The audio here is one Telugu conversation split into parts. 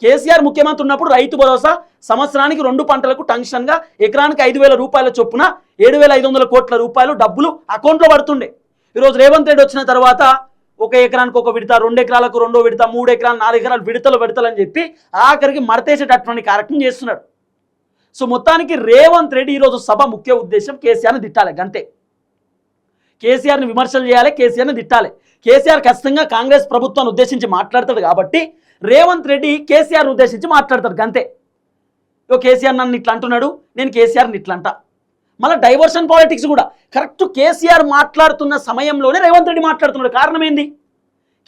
కేసీఆర్ ముఖ్యమంత్రి ఉన్నప్పుడు రైతు భరోసా సంవత్సరానికి 2 పంటలకు టంక్షన్గా ఎకరానికి 5,000 రూపాయల చొప్పున 7,500 కోట్ల రూపాయలు డబ్బులు అకౌంట్లో పడుతుండే. ఈరోజు రేవంత్ రెడ్డి వచ్చిన తర్వాత 1 ఎకరానికి 1 విడత, 2 ఎకరాలకు 2 విడత, 3 ఎకరాలు 4 ఎకరాలు విడతలు అని చెప్పి ఆఖరికి మడతేసేటటువంటి కార్యక్రమం చేస్తున్నాడు. సో మొత్తానికి రేవంత్ రెడ్డి ఈరోజు సభ ముఖ్య ఉద్దేశం కేసీఆర్ని తిట్టాలి, గంతే. కేసీఆర్ని విమర్శలు చేయాలి, కేసీఆర్ని తిట్టాలి. కేసీఆర్ ఖచ్చితంగా కాంగ్రెస్ ప్రభుత్వాన్ని ఉద్దేశించి మాట్లాడతాడు కాబట్టి రేవంత్ రెడ్డి కేసీఆర్ని ఉద్దేశించి మాట్లాడతాడు, గంతే. కేసీఆర్ నన్ను ఇట్లా అంటున్నాడు, నేను కేసీఆర్ని ఇట్లా అంటా. మళ్ళీ డైవర్షన్ పాలిటిక్స్ కూడా కరెక్ట్ కేసీఆర్ మాట్లాడుతున్న సమయంలోనే రేవంత్ రెడ్డి మాట్లాడుతున్నాడు. కారణం ఏంది?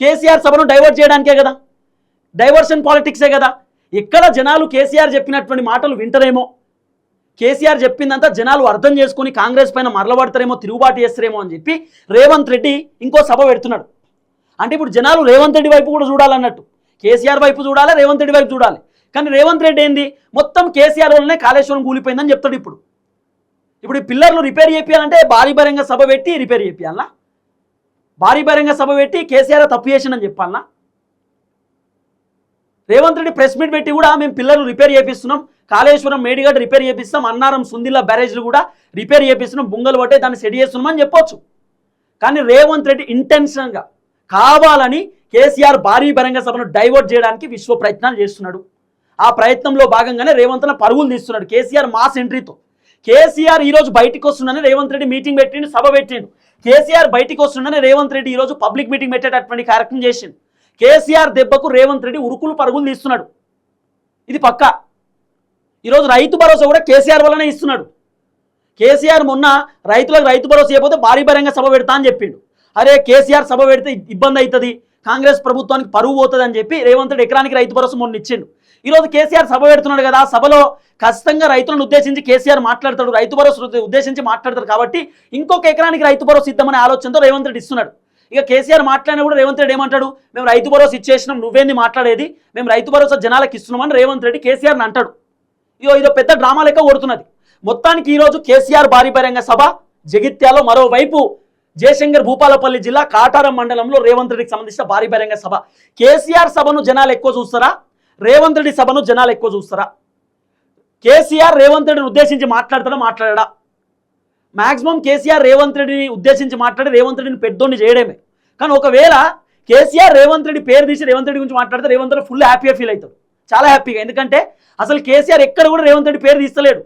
కేసీఆర్ సభను డైవర్ట్ చేయడానికే కదా, డైవర్షన్ పాలిటిక్సే కదా. ఎక్కడ జనాలు కేసీఆర్ చెప్పినటువంటి మాటలు వింటరేమో, కేసీఆర్ చెప్పిందంతా జనాలు అర్థం చేసుకొని కాంగ్రెస్ పైన మరలబడతారేమో, తిరుగుబాటు చేస్తారేమో అని చెప్పి రేవంత్ రెడ్డి ఇంకో సభ పెడుతున్నాడు. అంటే ఇప్పుడు జనాలు రేవంత్ రెడ్డి వైపు కూడా చూడాలన్నట్టు, కేసీఆర్ వైపు చూడాలి, రేవంత్ రెడ్డి వైపు చూడాలి. కానీ రేవంత్ రెడ్డి ఏంది, మొత్తం కేసీఆర్ వల్లనే కాళేశ్వరం కూలిపోయిందని చెప్తాడు. ఇప్పుడు ఈ పిల్లర్లు రిపేర్ చేయాలంటే భారీ బహిరంగ సభ పెట్టి రిపేర్ చేయాలనా? భారీ బహిరంగ సభ పెట్టి కేసీఆర్ తప్పు చేసిందని చెప్పాలనా? రేవంత్ రెడ్డి ప్రెస్ మీట్ పెట్టి కూడా మేము పిల్లర్లు రిపేర్ చేపిస్తున్నాం, కాళేశ్వరం మేడిగడ్డ రిపేర్ చేపిస్తాం, అన్నారం సుందిల్ల బ్యారేజ్లు కూడా రిపేర్ చేపిస్తున్నాం, బుంగలు పట్టే దాన్ని సెట్ చేస్తున్నాం అని చెప్పొచ్చు. కానీ రేవంత్ రెడ్డి ఇంటెన్షన్గా కావాలని కేసీఆర్ భారీ బహిరంగ సభను డైవర్ట్ చేయడానికి విశ్వ ప్రయత్నాలు చేస్తున్నాడు. ఆ ప్రయత్నంలో భాగంగానే రేవంత్ రెడ్డి పరుగులు తీస్తున్నాడు కేసీఆర్ మాస్ ఎంట్రీతో. కేసీఆర్ ఈరోజు బయటికి వస్తుందని రేవంత్ రెడ్డి మీటింగ్ పెట్టిండు, సభ పెట్టిండు. కేసీఆర్ బయటికి వస్తుందని రేవంత్ రెడ్డి ఈరోజు పబ్లిక్ మీటింగ్ పెట్టేటటువంటి కార్యక్రమం చేసిండు. కేసీఆర్ దెబ్బకు రేవంత్ రెడ్డి ఉరుకులు పరుగులు తీస్తున్నాడు, ఇది పక్కా. ఈరోజు రైతు భరోసా కూడా కేసీఆర్ వల్లనే ఇస్తున్నాడు. కేసీఆర్ మొన్న రైతులకు రైతు భరోసా చేయకపోతే భారీ బహిరంగ సభ పెడతా అని చెప్పిండు. అరే కేసీఆర్ సభ పెడితే ఇబ్బంది అవుతుంది, కాంగ్రెస్ ప్రభుత్వానికి పరువు పోతుంది అని చెప్పి రేవంత్ రెడ్డి ఎకరానికి రైతు భరోసా మొన్న ఇచ్చిండు. ఈరోజు కేసీఆర్ సభ పెడుతున్నాడు కదా, సభలో ఖచ్చితంగా రైతులను ఉద్దేశించి కేసీఆర్ మాట్లాడతాడు, రైతు భరోసా ఉద్దేశించి మాట్లాడతాడు. కాబట్టి ఇంకొక ఎకరానికి రైతు భరోసా ఇద్దామనే ఆలోచనతో రేవంత్ రెడ్డి ఇస్తున్నాడు. ఇక కేసీఆర్ మాట్లాడినా కూడా రేవంత్ రెడ్డి ఏమంటాడు, మేము రైతు భరోసా ఇచ్చేసినాం, నువ్వేంది మాట్లాడేది, మేము రైతు భరోసా జనాలకు ఇస్తున్నామని రేవంత్ రెడ్డి కేసీఆర్ని అంటాడు. ఇదో పెద్ద డ్రామా లెక్క కొడుతున్నది. మొత్తానికి ఈరోజు కేసీఆర్ భారీ బహిరంగ సభ జగిత్యాలో, మరోవైపు జయశంకర్ భూపాలపల్లి జిల్లా కాటారం మండలంలో రేవంత్ రెడ్డికి సంబంధించిన భారీ బహిరంగ సభ. కేసీఆర్ సభను జనాలు ఎక్కువ చూస్తారా, రేవంత్ రెడ్డి సభను జనాలు ఎక్కువ చూస్తారా? కేసీఆర్ రేవంత్ రెడ్డిని ఉద్దేశించి మాట్లాడా? మాక్సిమం కేసీఆర్ రేవంత్ రెడ్డిని ఉద్దేశించి మాట్లాడి రేవంత్ రెడ్డిని పెద్దోడిని చేయడమే. కానీ ఒకవేళ కేసీఆర్ రేవంత్ రెడ్డి పేరు తీసి రేవంత్ రెడ్డి గురించి మాట్లాడితే రేవంత్ రెడ్డి ఫుల్ హ్యాపీగా ఫీల్ అవుతాడు, చాలా హ్యాపీగా. ఎందుకంటే అసలు కేసీఆర్ ఎక్కడ కూడా రేవంత్ రెడ్డి పేరు తీస్తలేడు.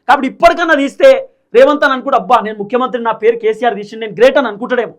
కాబట్టి ఇప్పటికన్నా తీస్తే రేవంత్ అని అనుకుంటే అబ్బా నేను ముఖ్యమంత్రి, నా పేరు కేసీఆర్ తీసి నేను గ్రేట్ అని అనుకుంటాడేమో.